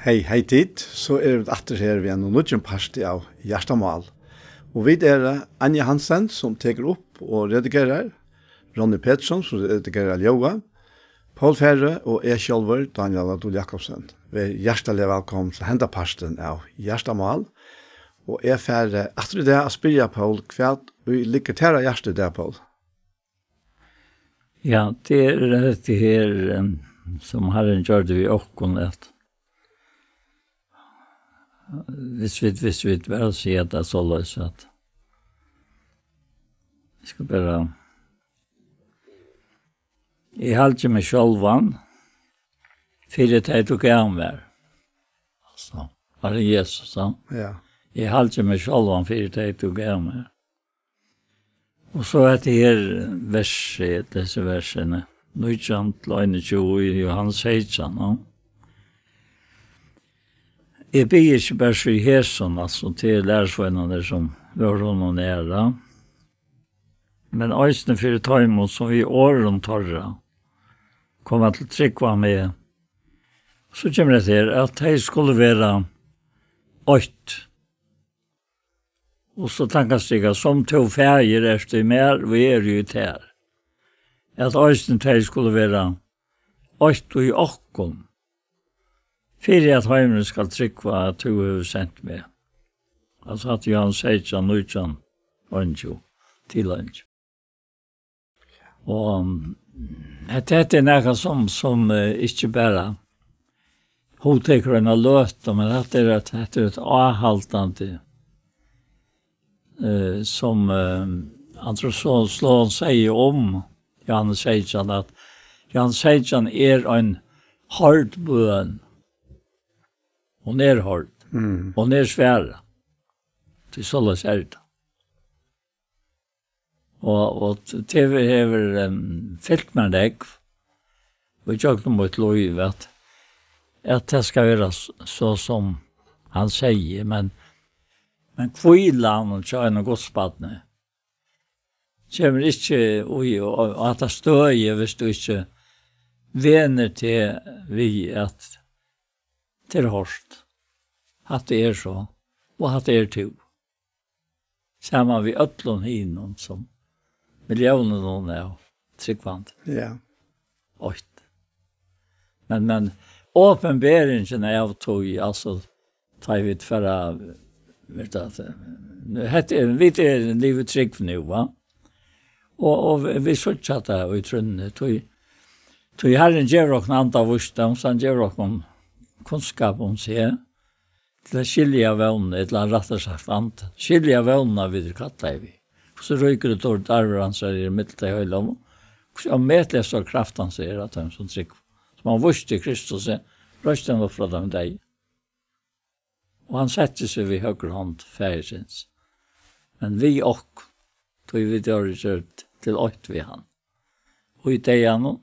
Hei tid, så vi atter her ved en nødgjent parti av Hjertamal. Og vi Anja Hansen som teker opp og redigerer, Ronny Pettersson som redigerer Ljoa, Paul Ferre og jeg selv, Daniel Adol Jakobsen. Vi hjertelig velkommen til henda parten av Hjertamal. Og jeg ferdig atter det å spille Paul kveld, vi liker til å hjertet det, Paul. Ja, det det her som Herren gjør det vi åkkonet. Hvis vi bare sier det så løs at jeg skal bare jeg halte meg sjølvan for det jeg tok av meg. Altså, var det Jesus sa? Ja. Jeg halte meg sjølvan for det jeg tok av meg. Og så det her verset, disse versene, 19-21 i Johannes 16, no? Jeg ber ikke bare for Heson, altså til lærersvennerne som var honom nære, men øyne for tøymot som vi åren tørre, kommer til tryggva med. Så kommer det til at de skulle være 8. Og så tankes det at som to ferger efter mer, vi jo her. At øyne de skulle være 8 i åkken. Fyrir at heimen skal tryggva at du har sendt meg. Altså at Johannes 16, 19, 20, til 20. Og det noe som ikke bare hotekker en av løte, men det et avhaltende som Androsson slår seg om Johannes 16, at Johannes 16 en hård bøn. Hon hård. Hon svära. Till sålla särda. Och TV hever fyllt med deg. Och jag mot lov att det ska vara så som han säger. Men kvillan och tjäna godspadne. Kommer inte och att det stöjer hvis du inte vänner till vi att till hårst. Att det så. Och att det to. Samma vi ötlon hinom som miljoner någon är tryggvant. Ja. 8. Men åpenberingen av tog, alltså tar vi ett förra vet att vi är livet trygg nu, va? Och vi fortsatte och i trunne tog Herren ger och andra vursdom, så han ger och kunskap om seg, til å skilja vevne, et eller annet rett og sagt annet. Skilja vevne vil du kalle vi. Så røyker det tårt arveransar i middelet i høylam. Og medles av kraften sier at han som trygg. Som han vurste i Kristus, røsten var fra dem deg. Og han setter seg ved høyre hånd færesins. Men vi og, tog vi dør kjørt til 8 ved han. Og i deg han,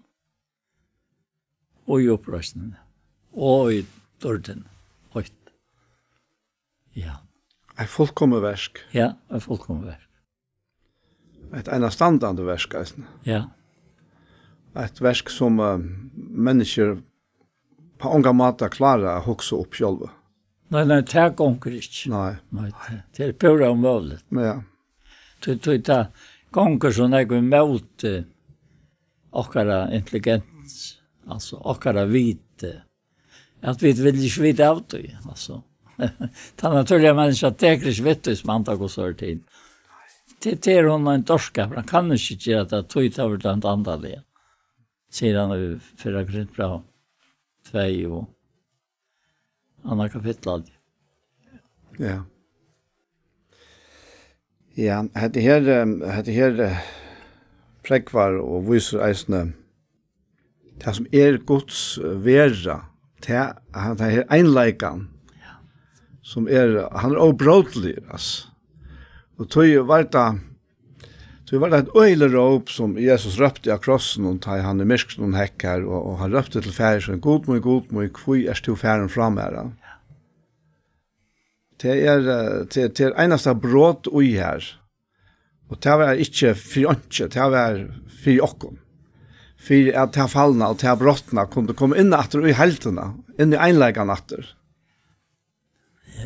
og i opprøstene. Og i dørden. 8. Ja. Et fullkommet versk. Ja, et fullkommet versk. Et enastandende versk, eisen. Ja. Et versk som mennesker på unga måter klarer å hokse opp selv. Nei, det gonger ikke. Nei. Det pura omøvelig. Ja. Det gonger som jeg går mot okkara intelligens, altså okkara vite, att vi vill ju vita av det alltså. Ta naturliga människor teker inte vet som man tar och så till. Det är hon en torska, han kan inte göra det tog över den andra det. Sedan vi förra grint bra 2 och andra kapitel. Ja. Ja, det här präkvar och visar eisne det som Guds vera. Han har einleikan som han obrotlig alltså. Och tog var det ett øylerop som Jesus røpte av krossen og han myrkt noen hekker og han røpte til færen som god må kvui to færen fram her. Det eneste brot ui her. Og det var ikke fyrantje, det var fyr okkon. For at det fallene og det brottene kunne komme inn etter i heltene, inn i einleggene etter.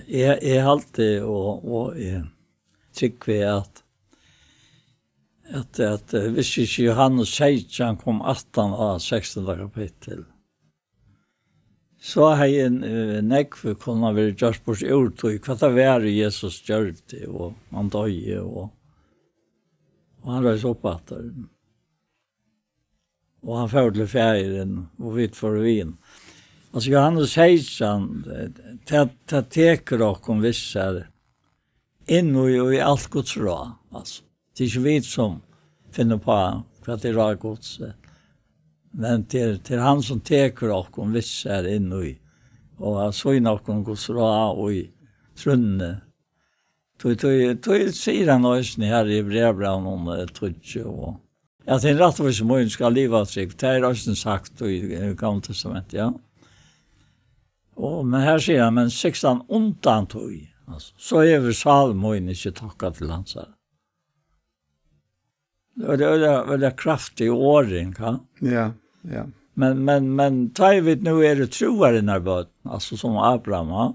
Jeg har alltid og tykker vi at hvis ikke Johannes 16 kom 18 av 16. kapittel, så har jeg en nekve kunne være gjort bort ord, hva det var Jesus gjør det, og han døde, og han røys opp at det. Og han førte til ferien, og vidt for vin. Altså Johannes 16, det teker dere visse inn og i alt Guds råd. Altså, det ikke vi som finner på hva det råd Guds. Men til han som teker dere visse inn og så inn dere Guds råd og i trunne. Tog sier han også her i brevbraven trutje og ja, det rett og slett må skal livet seg. Det også sagt i Gamle Testamentet, ja. Men her sier han, men 16 undan tog, altså, så vi salmoen ikke takket til hans her. Det er kraftig åring, kan? Ja. Men tar vi nu det troer i bøten, altså som Abraham, ja.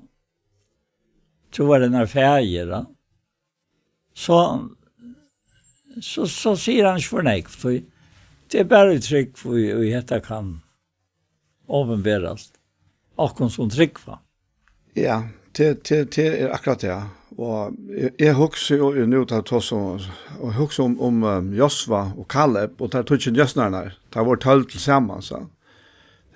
Troer i ferger, ja. Så sier han ikke for nek, for det bare trygg for vi dette kan åpenberes. Och som tryggva. Ja, det akkurat det. Och jag huxar ju nu att ta så och huxar om Josva och Kaleb och där tog ju Jösnarna. Det var 12 tillsammans så.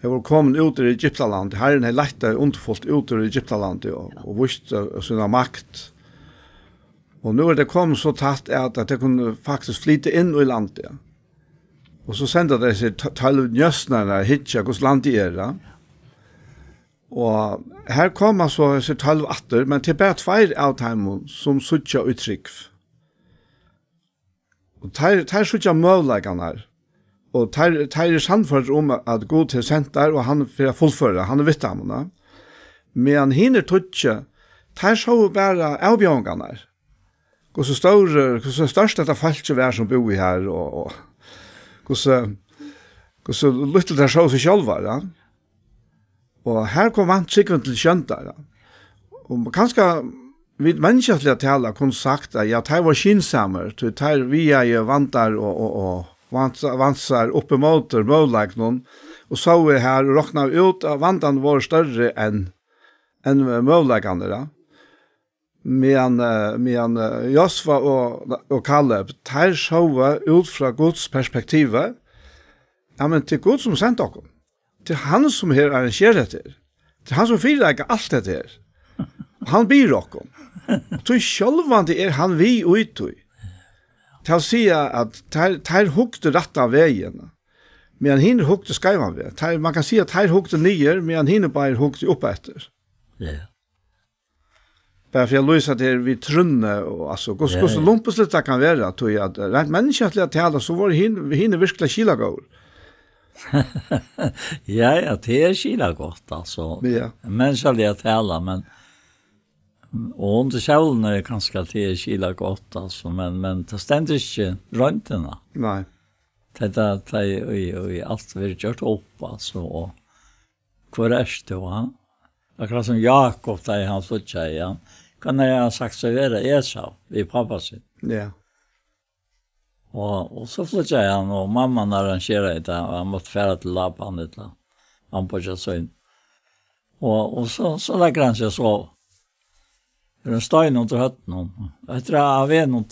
Det var kommit ut ur Egyptaland. Herren har lagt det underfullt ut ur Egyptaland och visst sina makt. Och nu är det kommit så tatt att det kunde faktiskt flytta in i landet. Och så sände det sig 12 Jösnarna hitcha hos landet är. Og her kom altså 12 atter, men til bare 2 av dem som suttja uttrykk. Og ter suttja møvleggene her. Og ter sannført om at God til sendt der, og han får fullføre, han vitt ham. Men hinner tuttja, ter så bare avbjørngene her. Hvordan størst dette falske vær som bor i her, og hvordan lytte det så seg selv, ja. Og her kom han sikkert til kjønta. Og kanskje vi menneskelig tala kunne sagt at ja, det var skinsamer, det vi vantar og vansar oppe mot målleggen, og så vi her og råkna ut at vantan var større enn målleggene. Men Josva og Kaleb, der så vi ut fra Guds perspektivet, ja, men til Gud som sendte dere. Det han som her arrangerer det. Det han som fyrer alt det her. Han byr dere. Så sjølvande han vi utøy. Til å si at der hukte rett av veien. Men hinner hukte skreivan ved. Man kan si at der hukte nye, men hinner bare hukte opp etter. Ja. Bare for jeg løser det vi trunne, og altså, hvordan lumpeslitt det kan være, at rent menneskelig tale, så var hinner virkelig kilagård. ja, det skila godt, altså. Ja. Menneskelig tale, men og under sjølen er kanskje det skila godt, altså, men det stender ikke røntene. Nei. Det er alt vi har gjort opp, altså, og hvor er det, va? Akkurat som Jakob, da han flyttet igjen, kan jeg ha sagt så være Esau, i pappa sin. Ja. Og så flyttet han, og mamman arrangerer det, og han måtte fære til Laban, han på ikke sønn. Og så legger han seg så. Det er en støyne under høtten. Jeg tror jeg har noen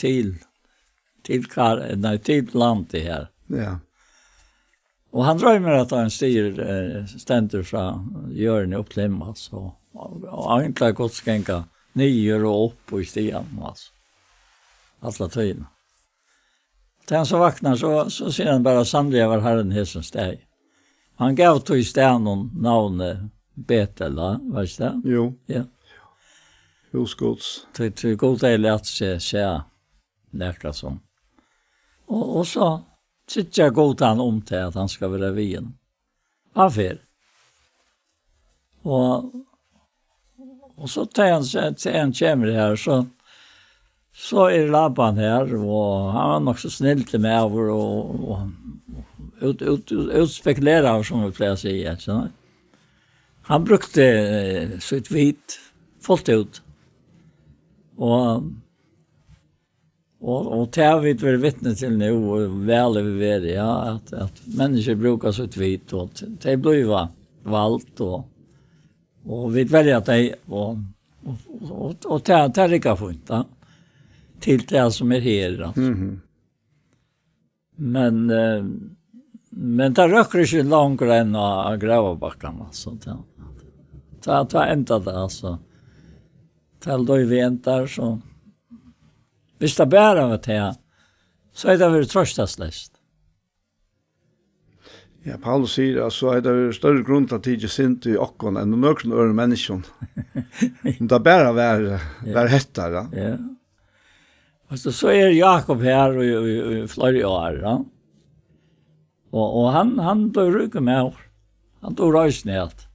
til land i her. Ja. Og han drømmer at han stender fra hjørnet opp til himmel, altså. Og egentlig godt skjenka nyer og opp i stian, altså. Alla tøyene. Til han så vaknar, så sier han bare sannelig var Herren hesen steg. Han gav tog i sted noen navnet Betel, da, var det det? Jo. Ja. Hos Guds. Til god del at se leka som. Og så sitter jeg god han om til at han skal være vien. Avfer. Og så tar han kommer her, så Laban her, og han var nok så snill til meg over, og utspekulerer, som vi pleier å si. Han brukte sitt hvit fullt ut. Och det har vi varit vittne till nu och väl är vi vet ja att människor brukar så vitt och det blir valt och vi väljer att det och det lika fint ja till det som är här alltså. Men det röker inte långre än att gräva backarna så ta ända det alltså. Tal då vi äntar så hvis det bara var det, så är det väl tröstasläst. Ja, Paulus säger att så är det väl större grund att det synd i okkon än någon öre människan. Det bara var hettare. Ja. Och så är Jakob här och flera år. Ja? Och han blev rycket med. Han tog röjsnät.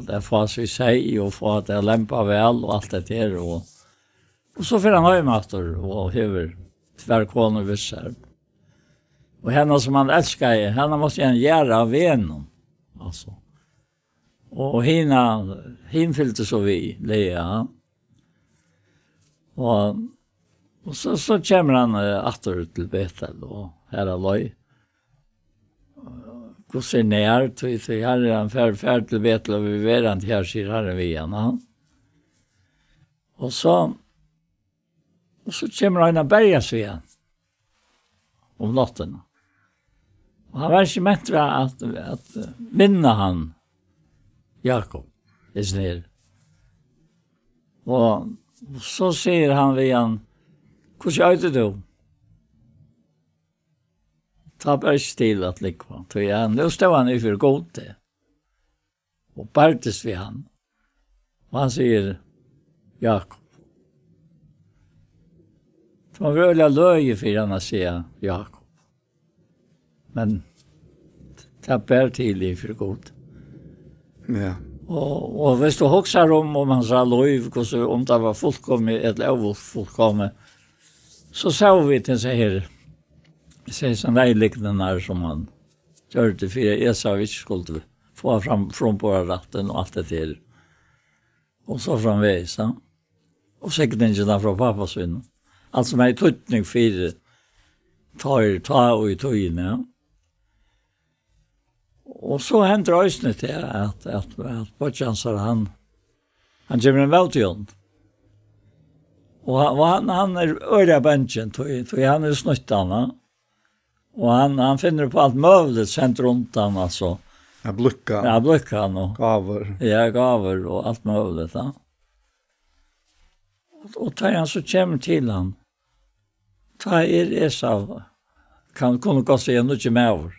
Det får sig sig och få att det lämpar väl och allt det där och så får han höjmatter och hever tvärkån och vissar. Och henne som han älskar, henne måste han göra av venom. Alltså. Och hin fyllde så vi, Lea. Och så kommer han åter till Betel och här är löj. Gå sig ner, till här är han färd till Betel och vi vet inte här sier herren vi igen. Och så kommer han att bärga sig igen om natten. Och han var inte mättra att vinna han Jakob i sned. Och så säger han vid han, hur gör du? Ta bara stil att likva. Nu står han i för god det. Och bartes vid han. Och han säger Jakob. Det var väldigt löje för han att säga Jakob. Men det bär till i för god. Ja. Och hvis du hoxar om han sa löj, om det var fullkommet eller ofullkommet, så sa vi till sig här, säger sån där liknande som han gör det för jag sa vi skulle få fram från på ratten och allt det till. Och så framvägs, ja. Och säkert inte där från pappas vinn. Alltså med tutning för ta och i tøyene, ja. Och så händer ösnet det att Botchansar han kommer en vältjön. Och han är öra bänken, han är snuttarna. Och han finner på allt möjligt sent runt han alltså. Ja, blickan. Ja, blickan och gaver. Ja, gaver och allt möjligt, ja. Och tar han så kommer till han. Ta så kan gå sig ännu inte med över.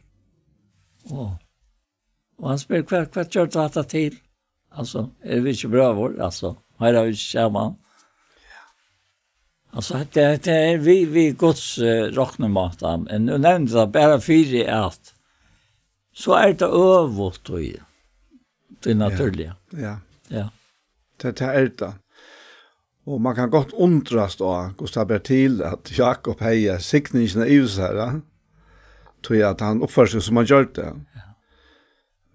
Och han spør, hva gjør du dette til? Altså, vi ikke brøver? Altså, her er vi ikke sammen. Altså, det vi gods råknemåter, men nu nevnte det bare 4 at så det øvått og det naturlige. Ja. Ja. Det det. Og man kan godt undrast av hvordan det ber til at Jakob heier sikningene i oss her, tror jeg at han oppfører seg som han gjør det. Ja.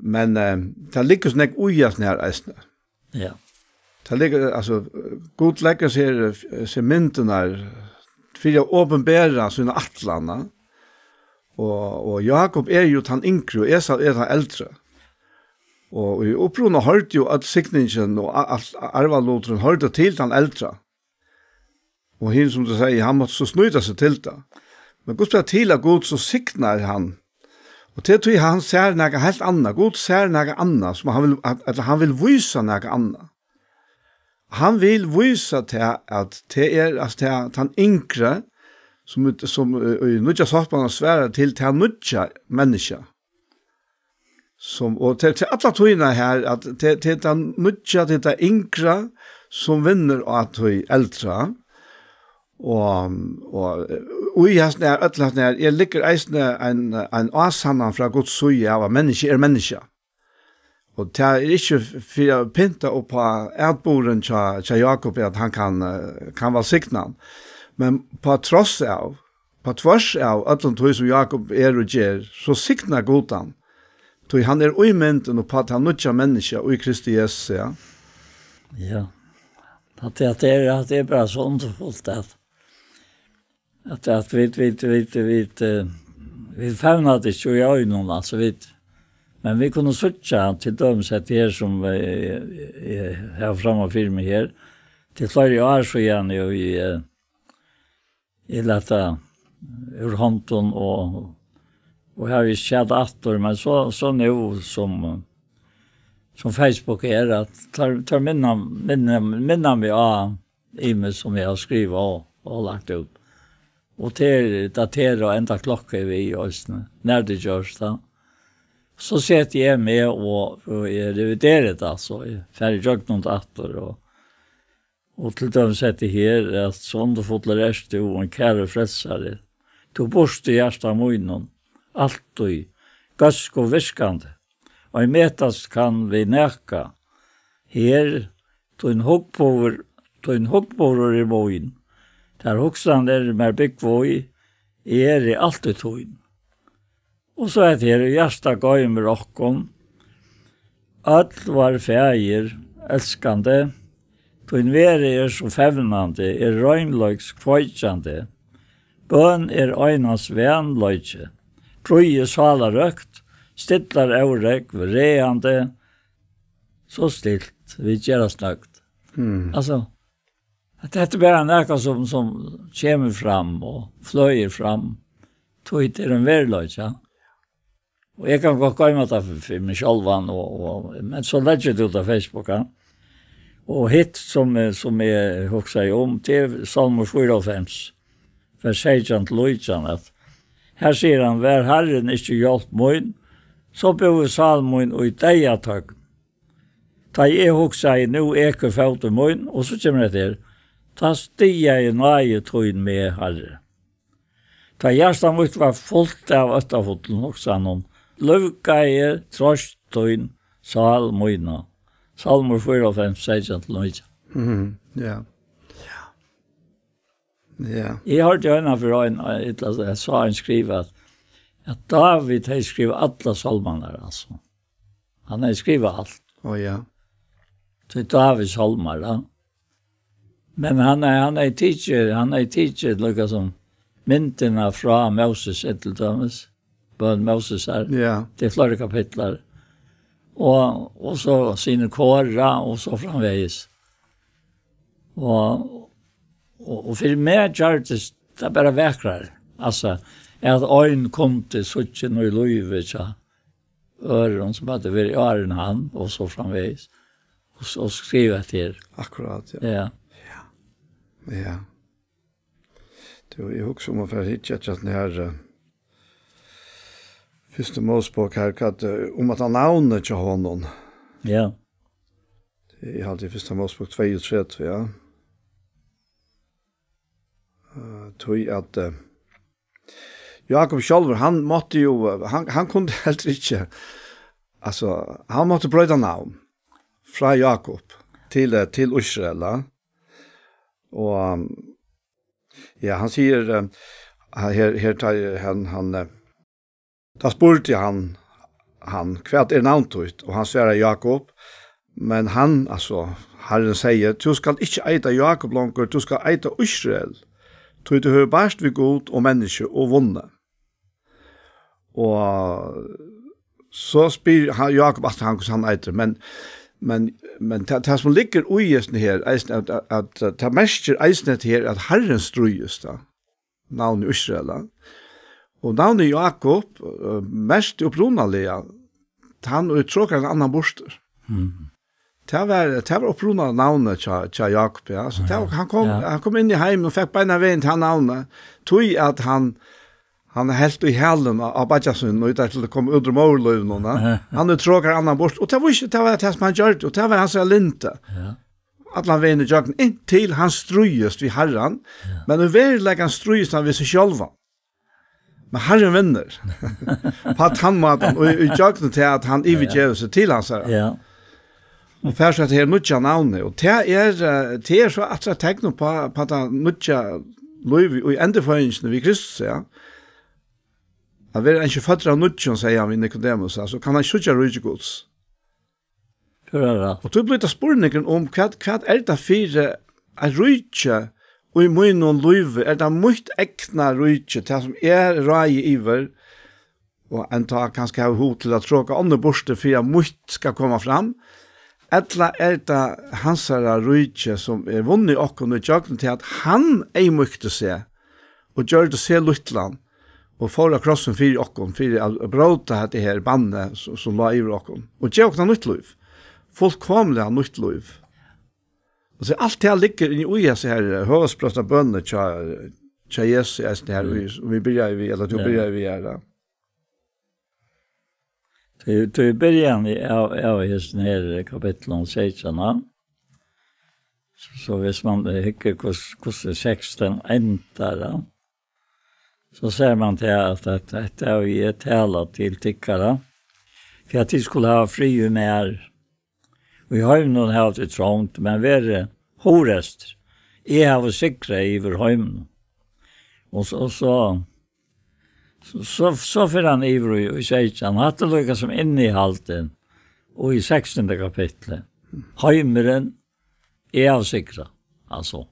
Men det ligger sånn ikke ujas nær eisne. Ja. Det ligger, altså, god legger seg myndene for å åpenbære sine atlene. Og Jakob jo han yngre, og Esau han eldre. Og i opprona hørte jo at sikningen og arvalotren hørte til han eldre. Og hin som du sier, han måtte så snuta seg til det. Men Gud spør til at Gud så sikner han. Og det tror jeg han ser noe helt annet. Gud ser noe annet, som han vil vise noe annet. Han vil vise til at det altså at han yngre, som nødja sattmannen sværer til han nødja mennesker. Og til alle tøyene her, at til han nødja til det yngre, som vinner at høy eldre, og i hans nær, øtlas nær, jeg liker eisne en asannan fra Guds søye av at menneske menneske. Og det ikke for å pynte opp på erdboren til Jakob at han kan være sikten. Men på tvers av øtlen tog som Jakob og gjør, så sikten godan. Tog han uimenten og på at han nødja menneske og i Kristi Jesus, ja. Ja. Det är bara så underfullt att vi famnade det ju i ögonen, alltså men vi kunde switcha till döms att det här som har framme för mig här till flera år så igen i lätta ur handen och har vi sett attor, men så nu som Facebook är att tar minna mig av e-mail som jag har skrivit och lagt upp. Och till datera och ända klocka vi oss när det görs då. Så sätter jag med och reviderar det alltså. Färdig jag något attor och till dem sätter här att sån du fått rest och en kära frälsare. Du borste hjärsta munnen. Allt och gask och viskande. Og I metast kan vi næka. Her, tøyn huggborur I moin. Der hugsan mer byggvoi, I alltid tøyn. Og så det her, hjärsta gøymer okkon. All var fægir, elskande. Tøyn veri så fevnande, røgnløgs kvoitjande. Bøn øynans vänløgje. Prøye sala røkt. Stillar aurek, reande, så stilt, vi gör snögt. Alltså, att det är bara näka som kommer fram och flöjer fram, tog till en verlöjt, ja. Och jag kan gå komma för mig själva, men så lägger det ut av Facebook, ja. Och hit som jag huxar om till Salmer 4:5, vers 16-18, att här säger han, vär Herren inte hjälpt mig, så bor salmen og I deiatøgn. Ta jeg hoksa I nu eke fauter mun, og så kommer det der. Ta stia I nøye tøyn med Herre. Ta hjersta mot var fullt av øttafotlen hoksa han Løvka I trost tøyn salmøyna. Salmer 4:5-16. Ja. Ja. Jeg hørte øyne for jeg sa en skriva at David har skrivit alla salmarna alltså. Han har skrivit allt. Ja. Så Davids salmar då. Men han är teacher lika som mynterna från Moses till Thomas. Bön Moses här. Ja. Det är flera kapitlar. Och så sina kåra och så framvägs. Och för mig gör det bara väckrar. Alltså att ögon kom till suchen och löve så öron som hade varit öron han och så framvägs och så skriva till akkurat ja då jag också om för hit chat när första Mosebok här att om att namnet till honom ja det hade i första Mosebok 2:3 ja tog att Jakob själv han måste ju han kunde helt inte alltså han måste bryta namn från Jakob till Israel och ja han säger han då spurte han kvärt namnet och han svarar Jakob men han alltså Herren säger du ska inte äta Jakob längre du ska äta Israel du har barst vi god och människa och vunna. Och så spyr Jakob att han äter men det som ligger i just här att ta mäster eisnet här att Herren ströjes då namn Israel och namn Jakob mest upprunalia han uttrycker en annan borster. Det var upprunna navnet till Jakob, ja. Så han kom in i hem och fick beina vägen till navnet. Tog att han helt i hälen av Badjasun och där till det kom under målöven. Han uttråkar annan bort. Och det var det som han gjorde. Och det var hans linte. Att han vägen i jagen in till han strujest vid Herren. Men nu verkligen han strujest han vid sig själva. Men Herren vinner. På att han maten och i jagen till att han överger sig till hans herre. Ja. Och för så att det är nutja navnet och det är så att jag tecknar på att nutja liv och ändeföringen vid Kristus ja. Att vi är inte födda av nutjan säger han vid Nikodemus så kan han skjuta rike Guds. Pura. Og du blir det spurningen om hva det for en rydtje og i munnen løyve, det mykt ekna rydtje til som rai iver, og en ta kanskje ha hod til å tråka andre borste for at mykt skal komme fram, eller det hansara rydtje som vunnet okken og jøkken til at han mykte seg, og gjør det se luttland, og får krossen for okken, for å bråta dette her bandet som la iver okken, og gjør okken nytt liv. Fullkomlig nytt liv. Og så alt det ligger i ui så her høvesprøsta bønner tja Jesus er sånn her, og vi begynner vi, eller du begynner vi her da. Til början av hesten her kapittel om 16, så hvis man hikker hvordan 16 endar, så ser man til at dette er vi tala til tikkara, for at de skulle ha fri med og jeg har noen her til trångt, men vi er horester. Jeg har sikret iver heimen. Og så får han iver i 16. Han hadde lukket som inne i halten, og i 16. kapitlet. Heimeren er avsikret, altså.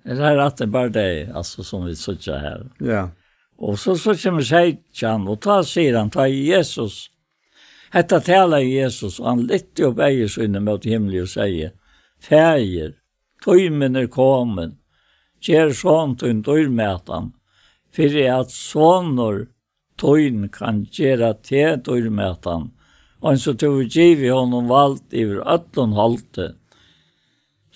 Det er rett bare det, altså, som vi sitter her. Ja. Og så kommer 16, og da sier han, ta Jesus. Hetta talar Jesus, og han lytte opp eier sinne mot himmelig og sier, Fæger, tøymen kommen, kjær sånn tøyn dørmætan, for at sånner tøyn kan gjøre til dørmætan, og så tog giv i honom valgt iver øtlån halte,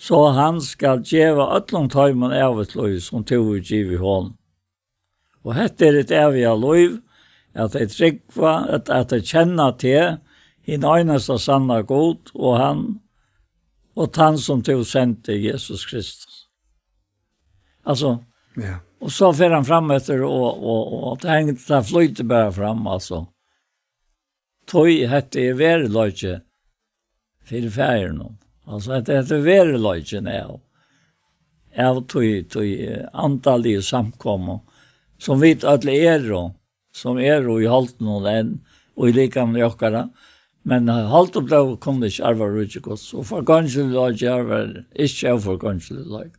så han skal gjøre øtlån tøymen av et løy som tog giv i honom. Og hette et evig løy, at jeg tryggva, at jeg kjenner til hin øyneste sanna god, og han som tog sendte Jesus Kristus. Altså, Ja. og så fer han fram etter, og det flyter bare fram, altså. Tøy hette vereløyke for færen. Altså, hette vereløyke nå. Av tøy antallige samkommer, som vi alle som i halten og den, og i likam jokkara, men halt opp da kom det ikke arva rujikos, og for ganselig lag arva ikke av for ganselig lag.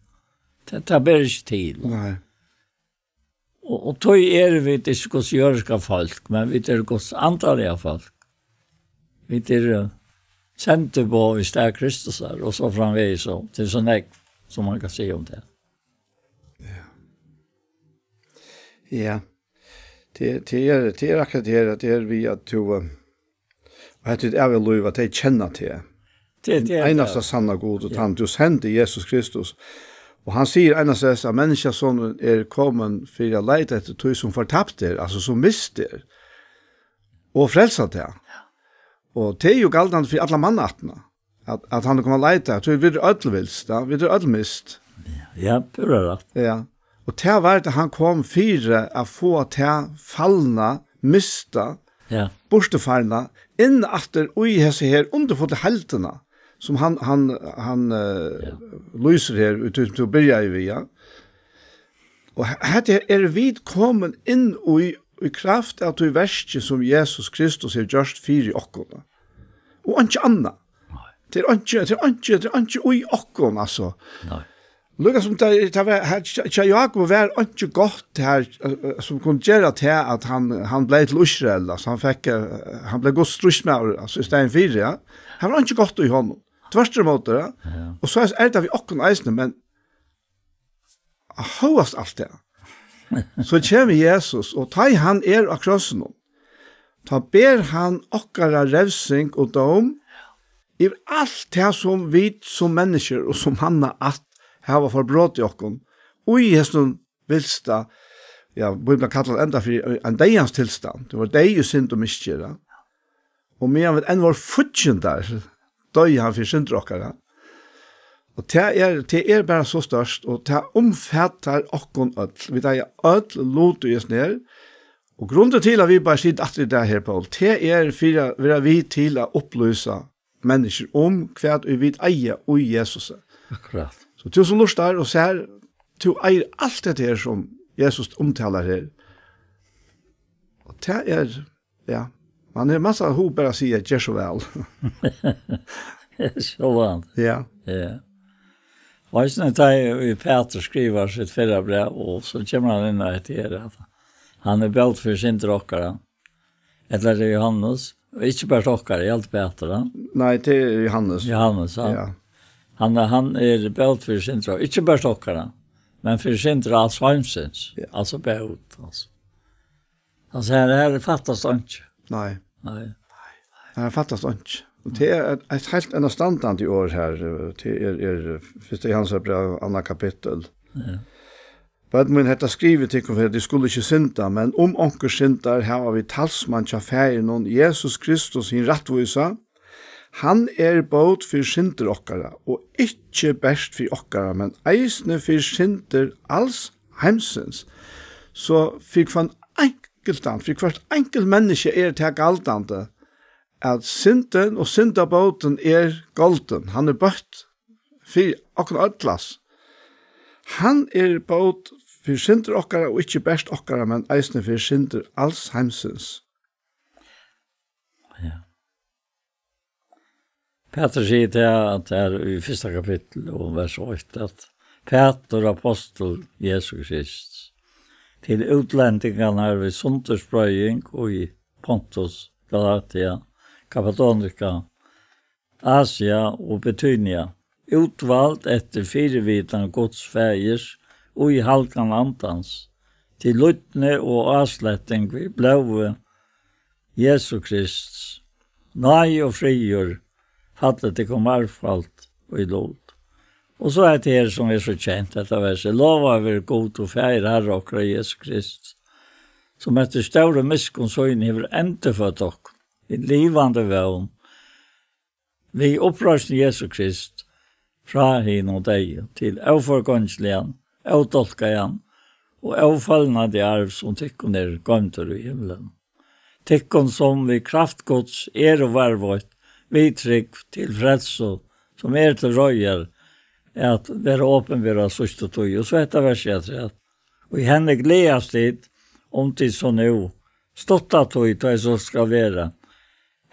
Det ber ikke til. Nei. Og tog vi ikke hos jørska folk, men vi hos antallige folk. Vi sendte på hvis det Kristus her, og så framveg så, til sånn jeg, som man kan si om det. Ja. Det er akkurat det er vi at du, og det er vel lov at jeg kjenner til. Det er eneste sanne god, og han du sendte Jesus Kristus. Og han sier eneste at mennesker som kommet for å leite etter tog som fortapte, altså som mister, og frelset det. Og det er jo galdende for alle mannatene, at han kommer leite, at vi er ødelvilst, vi er ødelmist. Ja, pura rett. Ja. Og det var det han kom for å få til fallene, mista, borstefarna, inn etter ui hese her, underfåtte heltene, som han lyser her til å begynne i via. Og her vi kommet inn i kraft av det verste som Jesus Kristus har gjort for i okkene. Og ikke annet. Det er ikke ui okkene, altså. Nei. Lukka som det var her, Jakob var ikke godt her, som kunne gjøre til at han ble til Israel, altså han ble godt strusmær, altså i stedet 4, ja. Han var ikke godt i hånden. Tverste måte, ja. Og så det vi okken eisene, men høyest alt det. Så kommer Jesus, og ta han av krossen, ta ber han okkara revsing og dom, i alt det som vi som mennesker, og som han at her var forbrått i okken, og i hesten vilsta, ja, Bibelen kallar enda for en deians tilstand, det var dei og synd og miskjera, og medan vi enn var futjen der, døy han for synd og okkara, og det er bare så størst, og det omfattar okken ødel, vi tar ødel lot og gjes ned, og grunnen til at vi bare sier at det her, Paul, det for vi til å opplyse mennesker om hva vi vet eier og Jesus. Akkurat. Så du som lust der og ser, du eier alt det her som Jesus omtaler her. Og det ja, man masse ho bare sier, gjør så vel. Så Ja. Ja. Och sen tar Peter skriver sitt förra brev och så kommer han in och heter han är bält för sin rockare. Eller det är Johannes. Och inte bara rockare, helt Peter. Ja? Nej, det är Johannes. Johannes, ja. Ja. Han är bält för sin rockare. Inte bara rockare, men för sin Alzheimers. Ja. Alltså bält. Alltså här fattas det inte. Nej. Nej. Det fattas inte. Och det är ett helt enda standard i år här. Det är första Johannes brev, andra kapitel. Ja. Vad man hetta skrivet till för det skulle inte synda, men om onker syndar har vi talsmann til færen Jesus Kristus sin rattvisa. Han båt for synder okkara, og ikke best for okkara, men eisne for synder alls heimsens. Så fikk for en enkeltand, for hvert enkelt menneske til galtande, at synden og syndabåten golden. Han bøtt for okkara ødlas. Han båt for synder okkara, og ikke best okkara, men eisne for synder alls heimsens. Ja. Peter sier til at det i første kapittel og vers 8 at Peter apostel Jesus Krist til utlendingene ved sundersprøying og i Pontus, Galatia, Kappadonika, Asia og Betynia, utvalgt etter firevitan Guds fægers og i halkan andans, til lytne og avsletting vi blåve Jesus Krist, nei og frigjør, fattet det kom arvfalt og i lod. Og så det her som så kjent, dette verset, lova over god og fægir herre okra Jesus Krist, som etter større miskonsøyne hever endefødt okk, i livande vevn, vi opprørsne Jesus Krist, fra hin og deg, til avforgångsligen, avtolkajan, og avfallende de arv som tykkon gømter i himmelen. Tykkon som vi kraftgods og varvått, vi trygg til frelso, som til røyer, at være åpenbara sørste tog. Og så etter verset jeg og i henne gledes tid, om til så nå, stotta tog til jeg så skal være,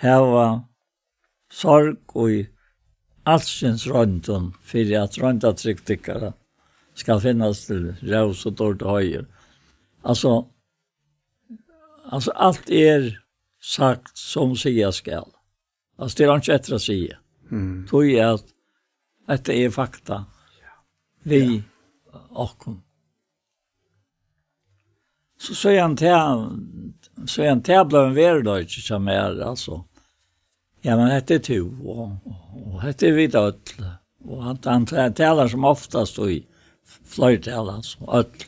heva sorg og i allsens røntgen, for at røntatrykktikkere skal finnes til raus og dårlig høyer. Altså alt sagt som sier skal. Altså det ikke etter å si. Tog jeg at det fakta. Vi okkom. Så är han tävlar en världöjt som alltså. Ja, men det to och det vi då. Och han talar som oftast i flertal alltså. Att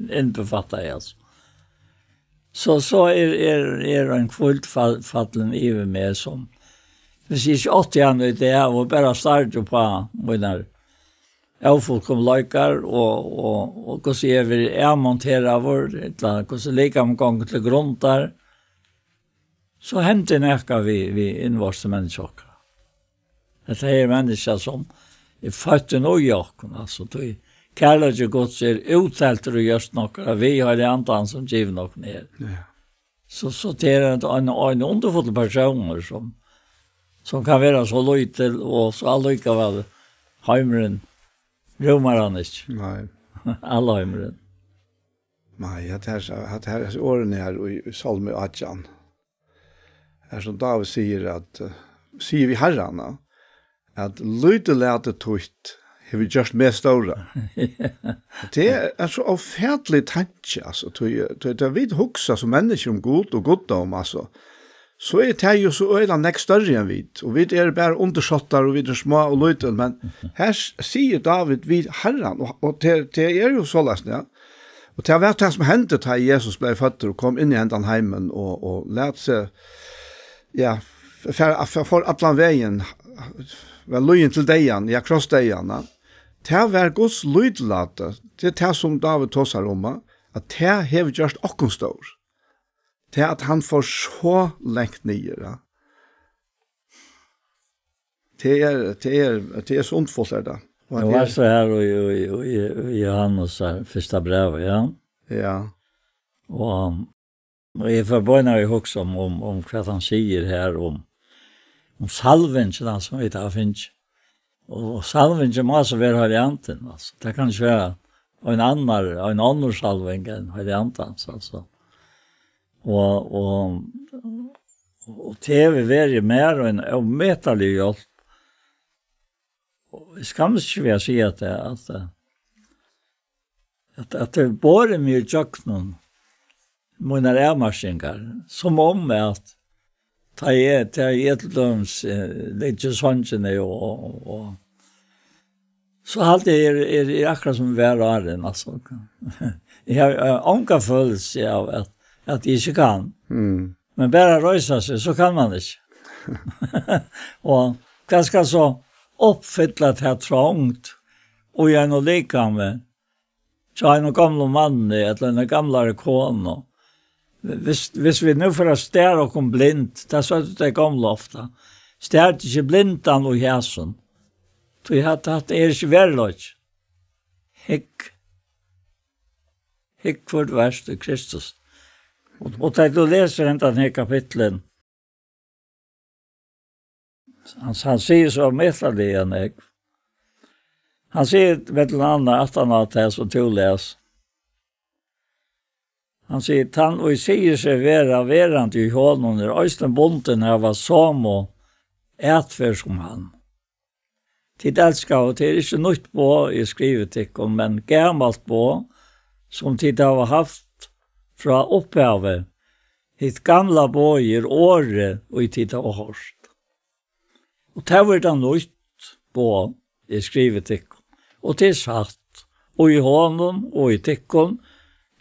inbefattar alltså. Så en kvult fallen i med som precis 80 det och bara starta på när folk kom likar och hur ser vi montera vår eller hur så lika med gång till grund där så hände näka vi invarste människor. Det är människor som är född i New York alltså då kärlek Gud ser uttalt och just några vi har det antal som giv något ner. Ja. Så det är en underfull personer som kan vara så lojtel och så allika väl heimren rumar han inte. Nej. Alla heimren. Nej, det här åren här i Salme 18. Här som David säger säger vi herrarna att lojtel lätet tutt har vi just mest stora. Det är så avfärdligt tanke alltså. Det vi huxa som människor god och goddom alltså. Så det ju så öla nästa större än vi. Och vi bara undersåttar och vi små och lite. Men här säger David vid Herren. Och det ju så läst, ja. Och det har varit det som hände till Jesus blev född och kom in i händan heimen och lät sig, ja, för alla vägen, väl löjen till dejan, ja, kross dejan. Det har varit Guds lydlate. Det är det som David tossar om, att det har gjort okkom stor. Det att han får så längt ner. Ja. Det är så ondfullt det. Det var så här i Johannes första brev, ja. Ja. Och jag förbönar ju också om vad han säger här om salvingen som vi tar finnes. Och salvingen måste vara varianten. Alltså. Det kan inte vara en annan salving än varianten. Alltså. Och TV är mer en omätlig hjälp. Jag skammas inte att säga att det bara med jöknen mina ärmarsingar som om att ta ett löms lite sånne och så alltid är akkurat som värre alltså. Jag har onka følelse av att jag inte kan. Men bara rösa sig så kan man inte. Och ganska så uppfyllt här trångt och jag är nog lika med så är en gammal man eller en gamlare kona. Hvis vi nu får stære og kom blind, det er så det gamle ofta. Stære ikke blindan og hæsen. Så jeg hadde hatt ikke verløg. Hikk for det verste Kristus. Og da du leser denne kapitlen, han sier så meddelig enn jeg. Han sier med til andre at han har det som du leser. Han sier, han og sier seg verant i hånden, og øysten bonden her var som og etfer som han. Tid elsker, og det er ikke nytt på i skrivetikon, men gammalt på, som tid har haft fra opphavet, hitt gamla bøyer året, og i tid har hørt. Og det var det nytt på i skrivetikon, og det er sagt, og i hånden, og i tikkon,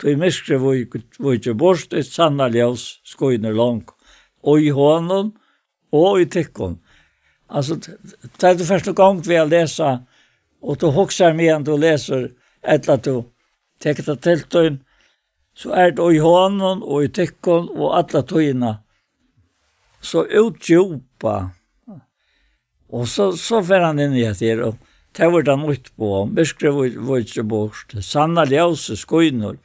i miskre var ikke bort et sanna ljus skoiner langt. Og i hånden og i tikkon. Altså, det er det første gang vi har lesa, og du hokser med en du leser, etter at du teker det til tøyen, så er det i hånden og i tikkon og alle tøyene. Så utdjupa. Og så fer han inn i etter, og det var det nytt på. Miskre var ikke bort. Sanna ljus skoiner.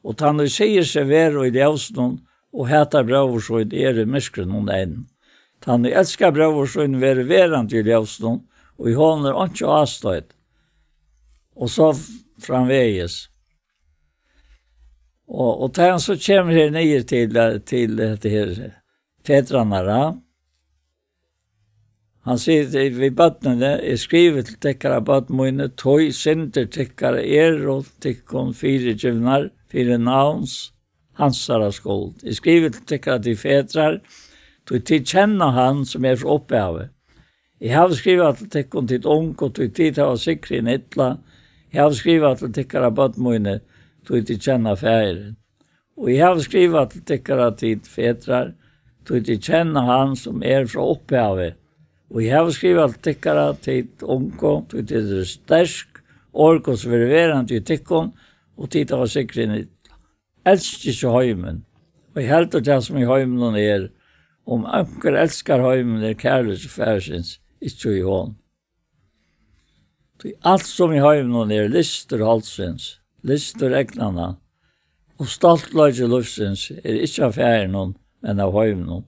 Og han sier seg være i ljøsnen, og heter brøversøyn er i myskren noen egen. Han elsker brøversøyn være verant i ljøsnen, og i hånden er ikke avstøyd. Og så framveges. Og han så kommer her nye til det her fedrene. Han sier vi bøttene, jeg skriver til tekkere bøttmøyne, tøy synder tekkere og tikkon fire givnar, fire navns, hansara skuld. Jeg skriver til tekkere til fedrar, til kjenne han som er fra opphavet. Jeg har skrivet til tekkene til ung, og til tid av sikre i nettla. Jeg har skrivet til tekkere bøttmøyne, til kjenne færen. Og jeg har skrivet til tekkere til fedrar, til kjenne han som er fra opphavet. Og jeg har skrivet til tekkere til unge, til det stersk, orkos ververende i tekkene, og tid av sikre i nettla. Elsker ikke høymen. Og jeg helter det som i høymen er, om anker elskar høymen er kærlig færsins, ikke i hånd. Alt som i høymen er lister halsins, lister egnana, og stoltløyge lufsins er ikke av færen, men av høymen.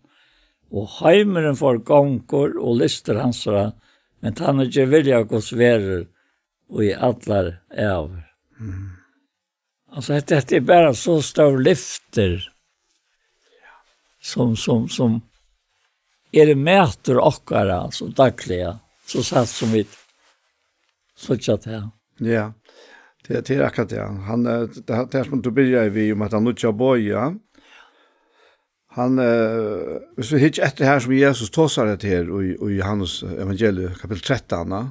Og høymeren får gonger og lister hansara, men han er ikke vilja gos verer, og i atlar av. Altså, det er bare så stor lyfter, som er mäter okkara, så dagliga, så satt som vi sluttat här. Ja, det är akkurat det. Han, det är som du börjar vi om att han inte har boja. Han, hvis vi hittar efter här som Jesus tåsar det här i Johannes evangelium kapitel 13,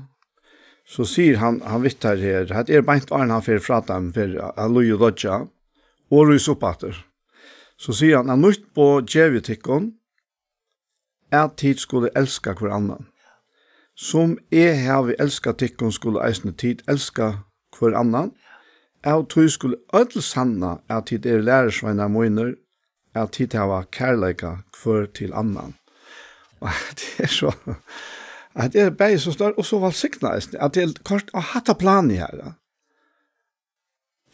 så säger han vittar här, att är bänt arn han för fratam för alloy och dodja, och rys uppåter. Så säger han nytt på djävutikon, att tid skulle älska hver annan. Som har vi älskat tikkon skulle eisne tid älska hver annan. Av tog skulle ödel sanna at tid lærersveinar moiner, at tid hava kærleika hver til annan. Og det så, at det bare så større, og så valgsikna eisne, at det kort å hatta plan i her.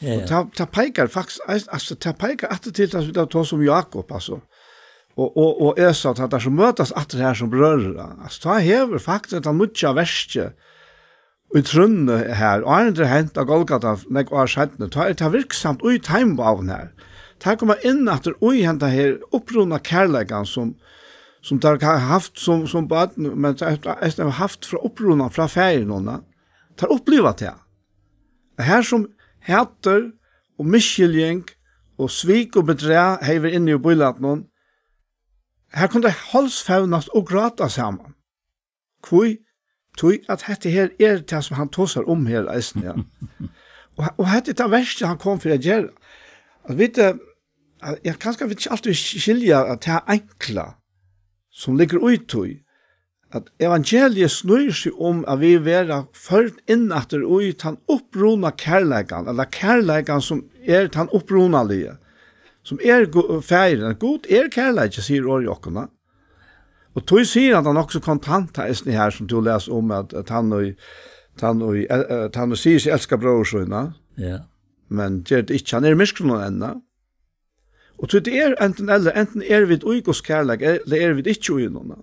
Og ta peikar faktisk, altså ta peikar at det til at vi tar som Jakob, altså. og är så att det som mötas att det här som berör. Alltså ta hever faktiskt att mycket värste och trunne här och andra hänt av Golgata när jag skjutne. Ta är verksamt och i timebavn här. Ta kommer in att det oj hämta här upprona kärlekan som där har haft som barn men har haft från upprona från färgerna. Tar uppleva det. Här som hater och missgilling och svik och bedrä häver inne i boilatnon. Här kunde halsfävnas och gråta samman. Kvui tog att detta här är det som han tossar om här i snön. Och detta är det värsta han kom för att göra. Att vite, jag kanske vet inte alltid skilja att det är enkla som ligger ut i. Att evangeliet snurrar sig om att vi vara förd in att det ut han upprona kärlekan, eller kärlekan som är han uppronaliga. Som färgen, god kärlek, säger Orjokkorna. Och tog säger att han också kontant här här som du läser om att han och säger sig älskar brorsöna. Ja. Men det är inte, han är misskronen ända. Och så det är enten är vi oikos kärlek, eller är vi inte oinona.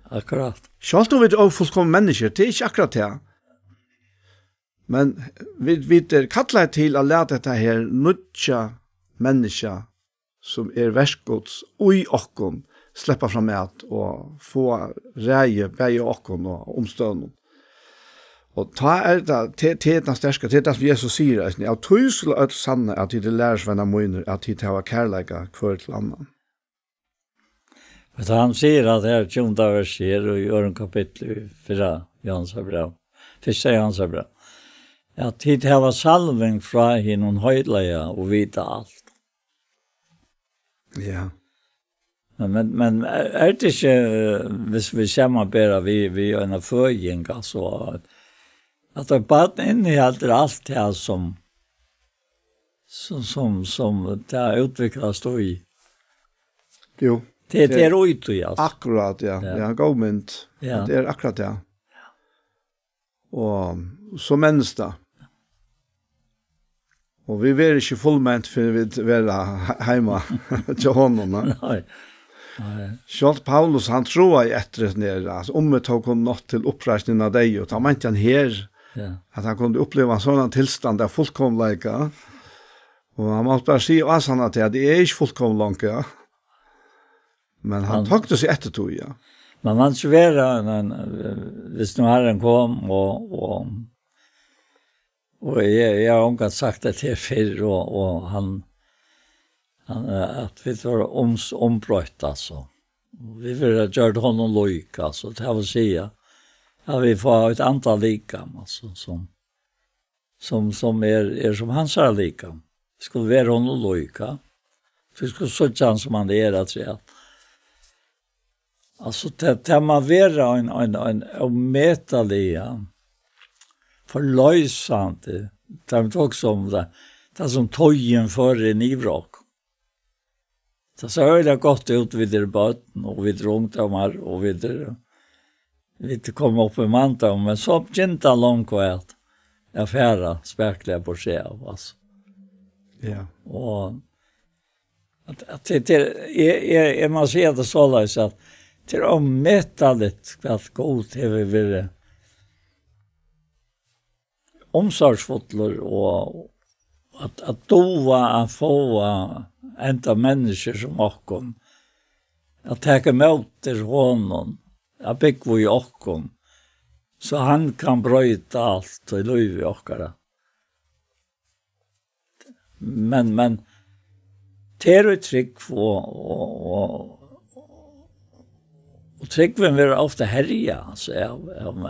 Akkurat. Sjalt om vi är fullkomna människor, det är inte akkurat det. Men vi kallar till att lära detta här nutja människa som verskots ui okkon släppa fram ät och få räje bäge okkon och omstånden. Och ta det den stärska det som Jesus säger att du skulle att sanna att det lärs vänner moiner att det har kärleka kvar till annan. Men han säger att det här 20 vers här och gör en kapitel 4 Jansa brev. Första Jansa brev. Att det har salving från hinon höjdliga och vita allt. Ja. Men är det inte hvis vi samarbetar vi en förgäng alltså att det bara innehåller allt det här som det har utvecklats då i. Jo. Det är ut i alltså. Akkurat, ja. Ja, god mynt. Ja. Det är akkurat det. Och så mänsta. Och vi är inte fullmänt för vi vara hemma till honom. Nej. Sjalt Paulus han tror i ettret ner, alltså om vi tog honom något till uppräkningen av dig, och han mente han här, att han kunde uppleva en sådan tillstånd av fullkomliga. Och han måste bara säga att han att det är inte fullkomliga. Men han tog det sig ettertog, ja. Men man svär hvis nu Herren kom och jag har omgått sagt det till förr och han att vi var ombrott alltså. Vi vill göra honom lika alltså, det vill säga att vi får ett antal likam alltså som är som hans är likam. Vi skulle vara honom lika. Vi skulle så han som han är att säga. Alltså det man vara en omätaliga förlösande. Det är också om det som tojen för en ivrak. Det så höll jag gott ut vid debatten och vid ungdomar och vid kom upp i mantan, men så inte långt kvar affära späckliga på sig av alltså. Ja. Och att det är man ser det så där så att till ommätligt att gå till vi vill omsorgsfullar och att dova att få ända människor som okkom att ta emot till honom att bygga i okkom så han kan bryta allt i liv i okkara. Men ter uttryck och tryggven vill ofta härja alltså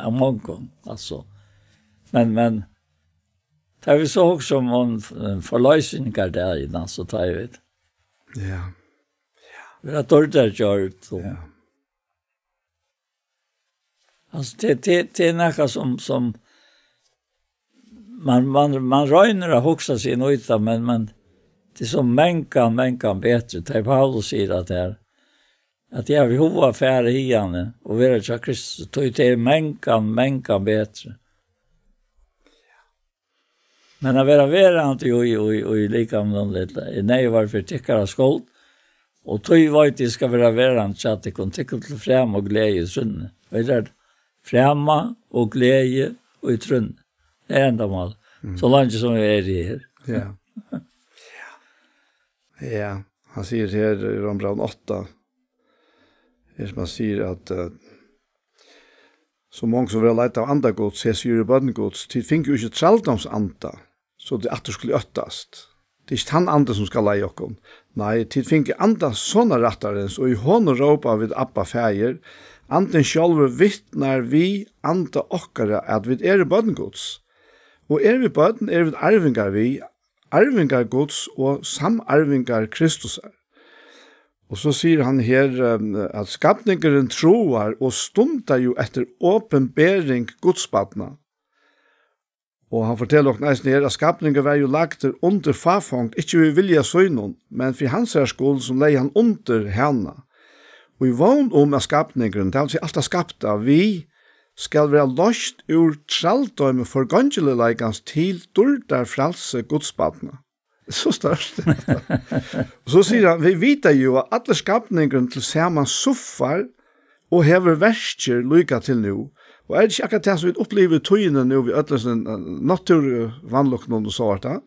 av många alltså men det är vi så också om förlösningar där innan så tar jag vet. Ja. Vi har dåligt gjort så. Ja. Alltså det är något som man röjner att huxa sin yta men det är som mänkan bättre. Det är Paulus säger att det är att jag vill ha affärer igen och vara till Kristus. Det är mänkan bättre. Men att vara inte i lika om någon lite. Nej, varför tycker jag skuld. Og tog vet det ska vara verant så att det kan tycka till fram och glädje i trunne. Vad är det? Framma och glädje och i trunne. Det är enda mål. Så långt som vi är i här. Ja. Ja, han säger här i Rombrand 8. Här som han säger att så många som vill leta av andagods, här säger bönngods, till finner ju inte tralldomsanda, så det att det skulle öttast. Det är inte han anda som ska leie okkom. Nei, til finke anda sånne rattarens, og i hånd råpa vid Abba fæger, anden sjálfur vittnar vi anda okkara at vi bønngods. Og vi bønn, vi arvingar vi, arvingar gods og samarvingar Kristusar. Og så sier han her at skapningeren troar og stundar jo etter åpenbering godsbatna. Og han forteller oss nesten her at skapningen var jo lagt under fafong, ikke vi vilja søgnon, men for hans skuld som lei han under henne. Og i vogn om at skapningen, det vil si alt er skapta, vi skal være løst ur tralldøyme for gangeleikans til dårdar fralse godsbatna. Så størst. Og så sier han, vi vet jo at alle skapningen til saman suffar og hever verster lykka til nu. Og det ikke akkurat det som vi opplever tøyene nå ved ødelen naturvannlukken og så hvert.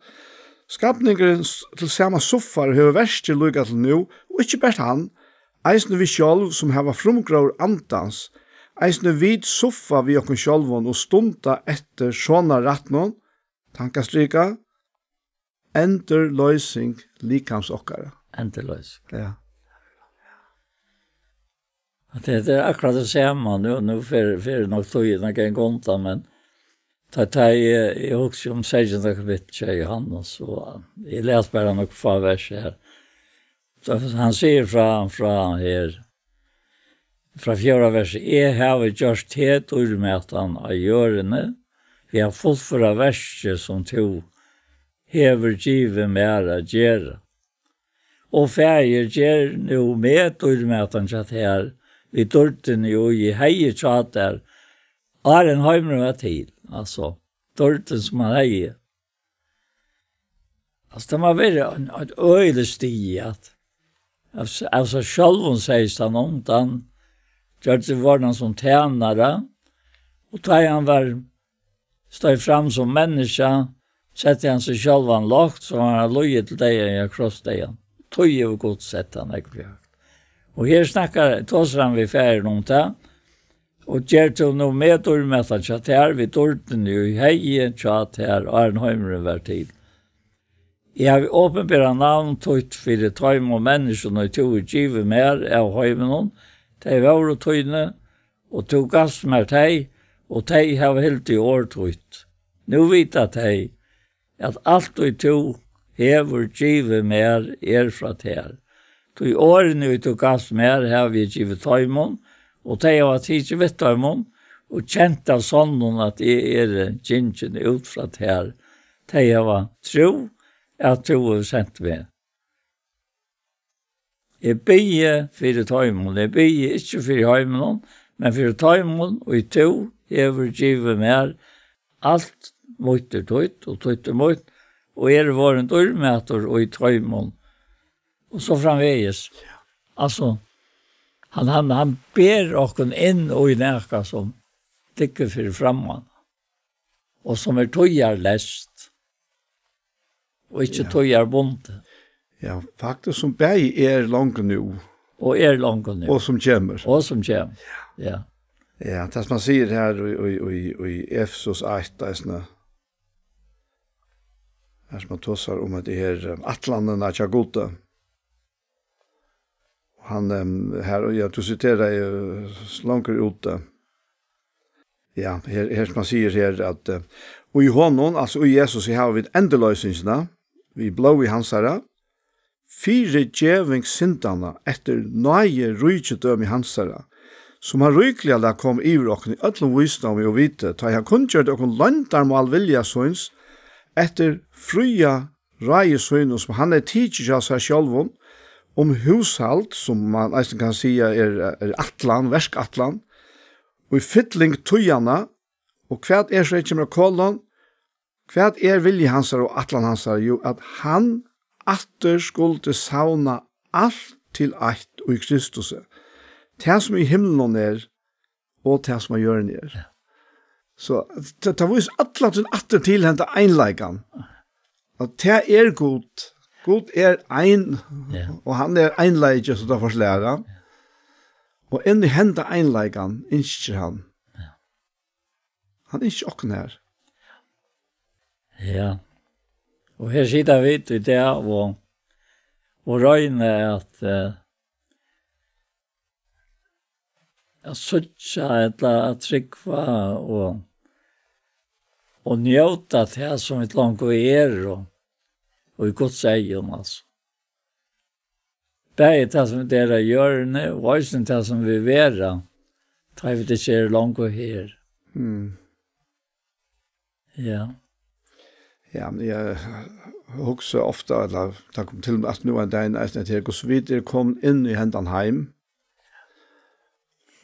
Skapningen til saman suffar hever verster lykka til nu, og ikke bare han, eisne vi sjálv som hever frumgrår andans, eisne vid suffa vi okken sjálvon og stunda etter sånne rattnån, tankastrika, enderløysing likams okkara. Enderløysing. Ja. Det är akkurat det samma nu för nog tog en konta men jag också om 16 kapitel i Johannes så jag läser bara några få verser här. Så han säger från här från 4 verser är har just het urmätan av görne. Vi har fått för verser som tog hever givet mer att göra. Och färger ger nu med urmätan så att här vi dorten jo i heie tjat der, en heimre var til, altså, dorten som han heie. Altså, det må være et øyelig sti, at, altså, sjálvun sies han om, han gjør det var noen som tjenere, og da han var stod fram som menneske, sette han seg sjálvan lagt, så han løyet til deg, jeg kross deg, tog jo godt sett han, ikke. Og her snakkar tåsran vi færre om det, og gjør til noe med ormetan tjatt her, vi dorten jo i heie tjatt her, og en heimre hver tid. Jeg har åpenbæra navn tøyt for det tøym og mennesken, og tog givet mer av heimen, de var og tøyne, og tog gass mer teg, og teg har helt i år tøyt. Nå vet jeg at alt og tog hever givet mer fra her. Så i årene vi tog gass mer, har vi givet tøymon, og de har tidlig vitt tøymon, og kjent av sånn at jeg kjentjen utfratt her. De har tro, at tro har sendt meg. Jeg bygger for tøymon, jeg bygger ikke for tøymon, men for tøymon, og i tro, har vi givet mer, alt mot tøyt, og tøyt mot, og var en dørmeter, og i tøymon, og så framveges. Altså, han ber okken inn og i næka som tykker for framman. Og som tøyar lest. Og ikke tøyar bonte. Ja, faktisk som bæg langt nu. Og langt nu. Og som kommer. Og som kommer, ja. Ja, det som man sier her i Efesos 8, det er sånn her som man tåsar om at det her atlanen er ikke gode. Han här och jag citerar ju slankar ut. Ja, här som man säger här att och i honom alltså i Jesus vi har vid endelösningarna vi blå i hans herre fyra djävings syndarna efter nöje rujtdöm i hans herre som har rykliga kom i rocken i öllum visdom och vite ta han kungjort och landar mal vilja söns efter fria rajesön som han är teacher sig själv om hushalt, som man eisen kan si atlan, verskatlan, og i fytling tøyana, og hva så ikke med kolon, hva vilje hansar og atlan hansar, jo at han atter skulle sauna alt til ett og i Kristus. Det som i himmelen og det som i jorden Ja. Så det var jo alle til atter til hente einleikan. Og det god. God ein, og han einleikje som det forslæra. Og inn i hente einleikan, innskjer han. Han innskjer okken her. Ja. Og her sitter vi til det, og røyne at jeg søtter eller tryggva og njøta det som et langt og i Guds egen, altså. Begge det som det gjørende, og også det som vi være, tar vi det ikke langt her. Ja. Ja, men jeg husker ofte, eller det kom til at nå en dag at jeg går så vidt kom inn i hendene heim,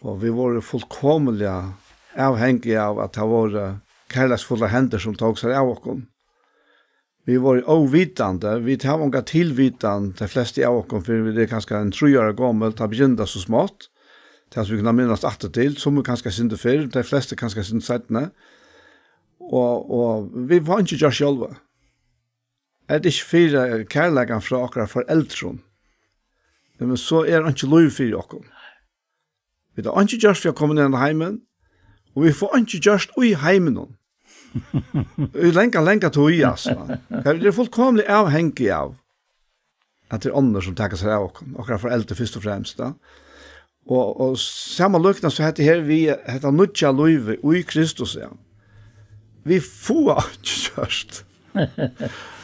og vi var fullkomlig avhengige av at det var kærlighetsfulle hender som tog seg av oss. Vi var ovitande, vi tar många tillvitande, de flesta av oss, för det är ganska en 3 år gammalt, det begynte så smått, det som vi kan minnas att till, som vi kanske synte för, de flesta kanske synte sättna, och vi var inte just själva. Det är inte fyra kärlekan från åkra föräldrar, men så är det inte lov för oss. Vi har inte just för att komma ner i heimen, och vi får inte just i heimen. Vi länka tog i oss. Det är fullkomligt avhängigt av att det är andra som tackar sig av och föräldrar först och främst. Och samma lukna så heter här vi heter nutja löve i Kristus. Ja. Vi får inte just.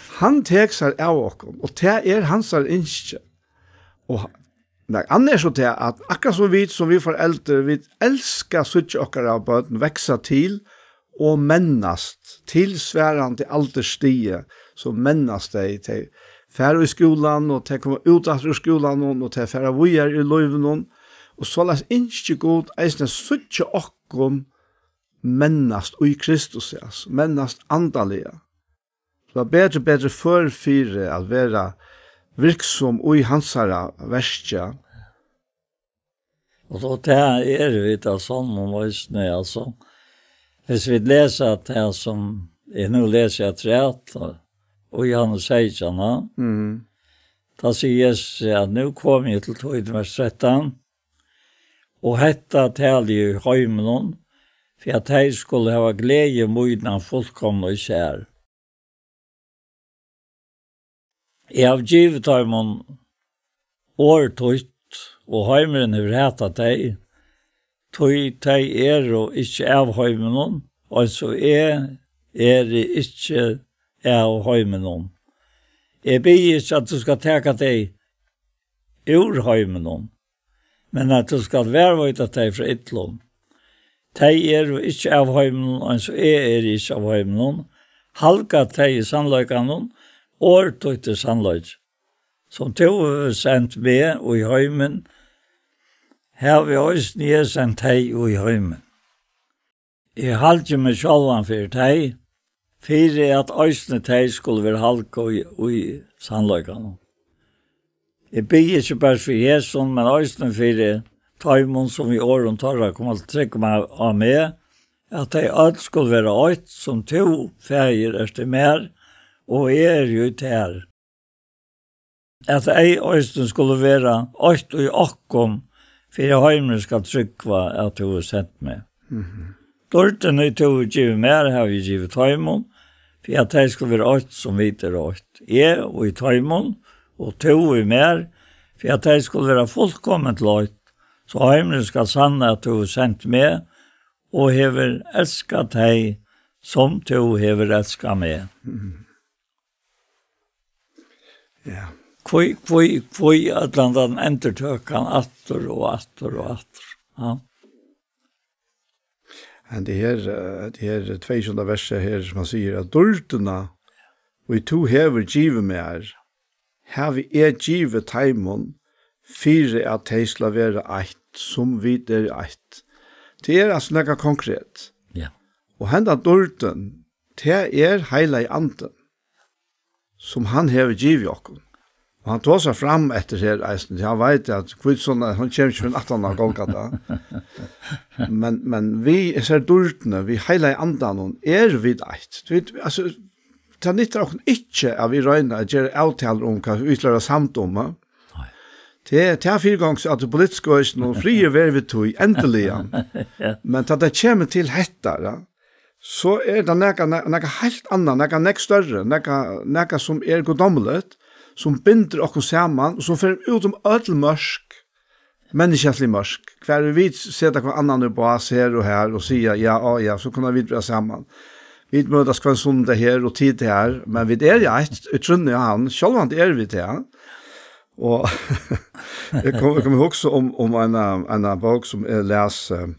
Han tar sig av oss och det är hans inske. Och nej, annars så det att akkurat som vi föräldrar vi älskar sutt och av barn växa till og mennast tilsværande alderstige så mennast de til færre i skolan og til komme ut av skolan og til færre vujer i løyven og så las ikke god eisne suttje okkom mennast i Kristus mennast andalige så det er bedre førfire at være virksom i hansara verskja og så det vi da sånn om eisne altså. Hvis vi leser at det som jeg nå leser jeg træt, og Johannes 16, da sier Jesus at nå kom jeg til 2 vers 13, og hetta taler i heimen, for at jeg skulle ha glede modna fullkomne og kjær. Jeg har givet heimen årtøyt, og heimen har rettet deg, tøy og ikke av heimen, altså ikke av heimen. Jeg ber ikke at du skal teka deg ur heimen, men at du skal være deg fra ytlom. Tøy og ikke av heimen, altså ikke av heimen, halka tøy i sannløykene, årtøyt i sannløyk. Som to har sendt med og i heimen, her vi også nye sendt teg i heimen. Jeg halte meg sjálvan for teg, for at øsne teg skulle være halka i sannløykene. Jeg bygger ikke bare for Jesus, men øsne for tøymon som i åren torra kommer til å trekke meg av med, at teg alt skulle være øyt som to feir til mer, og jo til. At ei øsne skulle være øyt og i okkom, for heimen skal tryggva at du har sendt meg. Dorten er to givet mer, har vi givet heimon, for at jeg skulle være åt som videre åt. Jeg og i heimon, og to er mer, for at jeg skulle være fullkomment låt, så heimen skal sanne at du har sendt meg, og hever elsket deg som du hever elsket meg. Ja. Kvoi at landan entertøkan atter og atter. Ja. Men det her 2. verset her som han sier at dørtene og i to hever givet mer har vi givet teimon fire at de skal være eit som vi eit. Det altså noe konkret. Ja. Og henda dørten det heila i anden som han hever givet okkur. Og han tog seg fram etter her eisen. Han vet at Kvidsson, han kommer ikke fra 18 av Golgata. men vi er så dårtene, vi hele andan vi eit. Altså, det nytter også ikke at vi røyner at gjøre avtaler om hva vi slår samt om. Det er 4 ganger at det politiske øyne og frie vervet tog endelig. Men da det kommer til hettere, så er det noe helt annet, noe større, noe som er godomlet, som binder oss sammen, og som fører ut ødelmørsk, menneskelig mørsk. Hver vi setter hver annen på oss her og her, og sier ja, så kunne vi være sammen. Vi møtes hver sondag her og tid her, men vi er et, utrunnig han, selv om det vi til. Og jeg kommer også om en bok som jeg leser,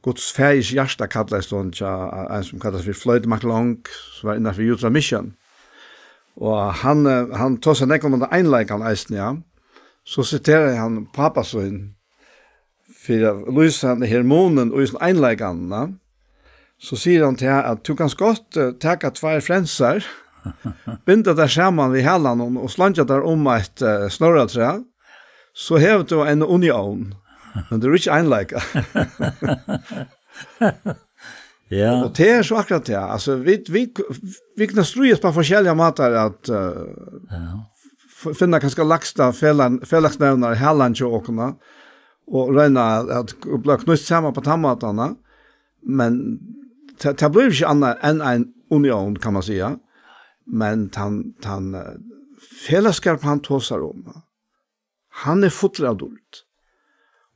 Guds færs hjärsta kallas då en som kallas för Floyd McLong, som var innanför Utah Mission. Och han tar sig näkom under einleikan eisen, ja. Så citerar han pappa son för Luisa den hormonen och sin einleikan, ja. Så säger han till att du kan gott ta 2 frensar, binda där samman vid hälan och slanja där om ett snurraträ. Så har du en union. Men det er ikke einleika. Ja. Og det er så akkurat det. Altså, vi kan strøyes på forskjellige måter at finne kanskje lagsta felagsnevner i Helland til åkene, og røyne at bli knytt sammen på tammatene, men det blir ikke annet enn en union, kan man säga. Men han felagsskap han tåsar om. Han er fotler av dult.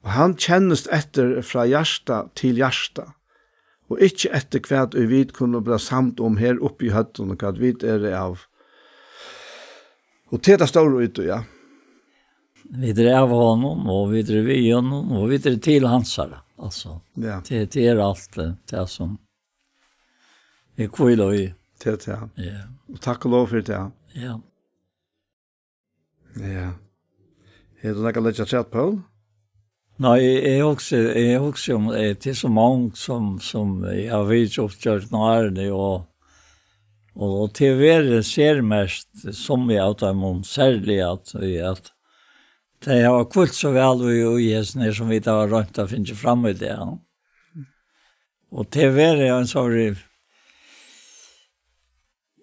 Og han kjennes etter fra hjärsta til hjärsta. Og ikke etter hva vi kunne bli samt om her oppe i høtten, og hva vi av. Og det står ute, ja. Vi av honom, og vi vi honom, og vi til hansare. Altså, ja. Det alt det som vi kviler i. Det, ja. Ja. Og takk og lov for det, ja. Ja. Ja. Er du noe litt kjent på? Nei, jeg også om det så mange som jeg har vidt oppgjort nå og til å ser mest som jeg har tatt om særlig at det har kvult så vel i hesene som vi har rønt å finne frem i det. Og til å en sånn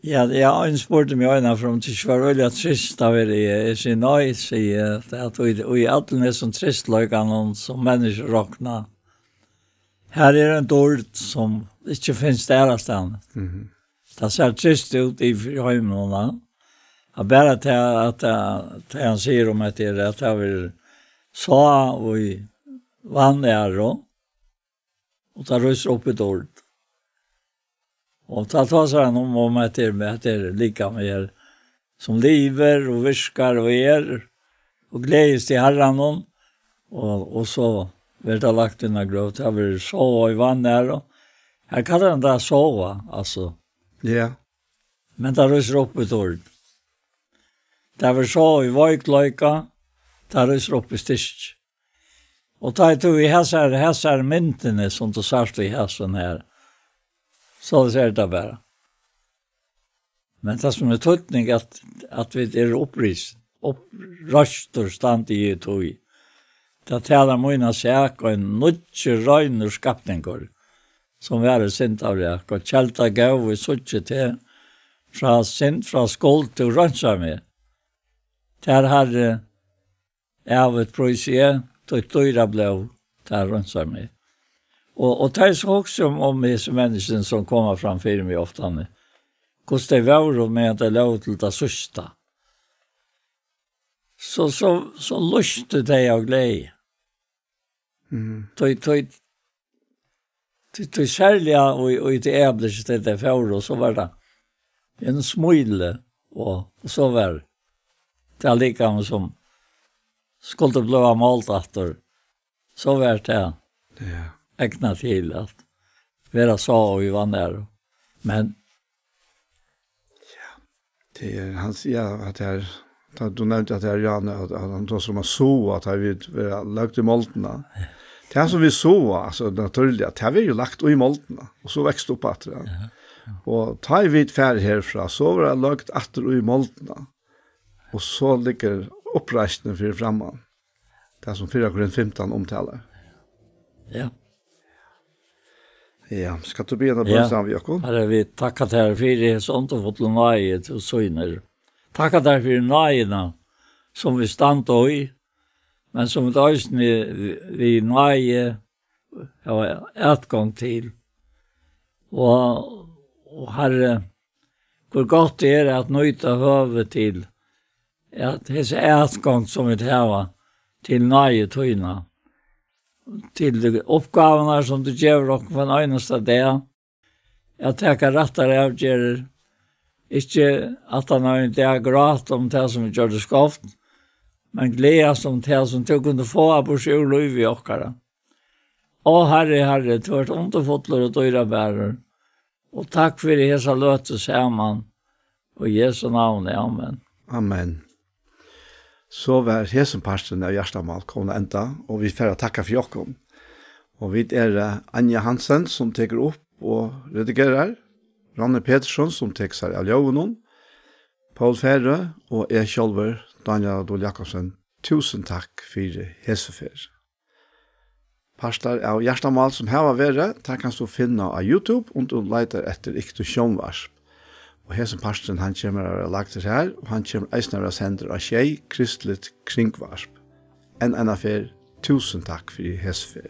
ja, jeg spurte meg øyne for om det ikke var veldig trist av det. Jeg sier nøy, sier at i alle som tristløkene som mennesker råkner, her en dårlig som ikke finnes der sted. Det ser trist ut i hjemmene. Bare til at han sier om at jeg vil så og i vannet og ta røyser opp i dårlig. Og ta seg om at det lika med som lever og viskar og og gledes til herren og så blir det lagt inn av grov til å være sova i vann her. Her kallar han det sova, altså. Ja. Men det ryser opp i tord. Det var sova i vajkløyka, det ryser opp i styrst. Og da tog vi hæsar myntene som du sørst i hæsen her. Så det det bara. Men det som tøtning at vi opprøst og stand i tog. Det taler mine seg og en nødje røyner skapninger som var sint av det. Og kjelta gav vi suttje til fra sint, fra skål til rønsa med. Der har jeg et prøysie til døyra blå til rønsa med. Og det er så også om disse menneskene som kommer framfor mig ofte. Hvordan det var med at det lå til det sørste. Så lyste det av glede. Det særlig og i det æblet til det fjord, og så var det en smøyle, og så var det likam som skulle bli målt etter. Så var det ägna till att vara så och vi var där. Men det är hans att det du nämnde att det är Jan att han då som så att han vill lagt i moltena. Det är som vi så alltså naturligt att det har ju lagt i moltena och så växte upp att det. Och tar vi färd härifrån så var det lagt åter i moltena. Og så ligger oppreisningen for framme. Det som 4 Korint 15 omtaler. Ja. Ja, skal du begynne på sammen, Jakob? Herre, vi takkar til her for det sånt og fått nøye til søgner. Takkar til her for nøyene som vi stand i, men som et øyne vi nøye har etgang til. Og Herre, hvor godt det at nøyta høve til at disse etgang som vi har til nøye tøyna, til de oppgavene som du gjør dere på en øyneste dag. Jeg tenker rettere avgjører, ikke at han har en dag gråt om det som gjør det skoft, men gledes om det som du kunne få av på seg liv i dere. Å Herre, du har vært underfotler og dørebærer, og takk for det hese løte sammen, og i Jesu navn, amen. Amen. Så var hesenparsten av Gjerstamal kommet enda, og vi får takke for jokken. Og vi Anja Hansen som teker opp og redigerer, Ranne Petersson som teker seg av Ljøvenen, Paul Fære og jeg selv, Daniel Adol Jakobsen. Tusen takk for hesefer. Pastor av Gjerstamal som her var vært, det kan du finne av YouTube, og du leter etter ikke til sjånvarsp. Og hesen pastoren han kommer av lagt det her, og han kommer eisne av sender av Kristelig Kringvarsp. En affær, tusen takk for hesfer.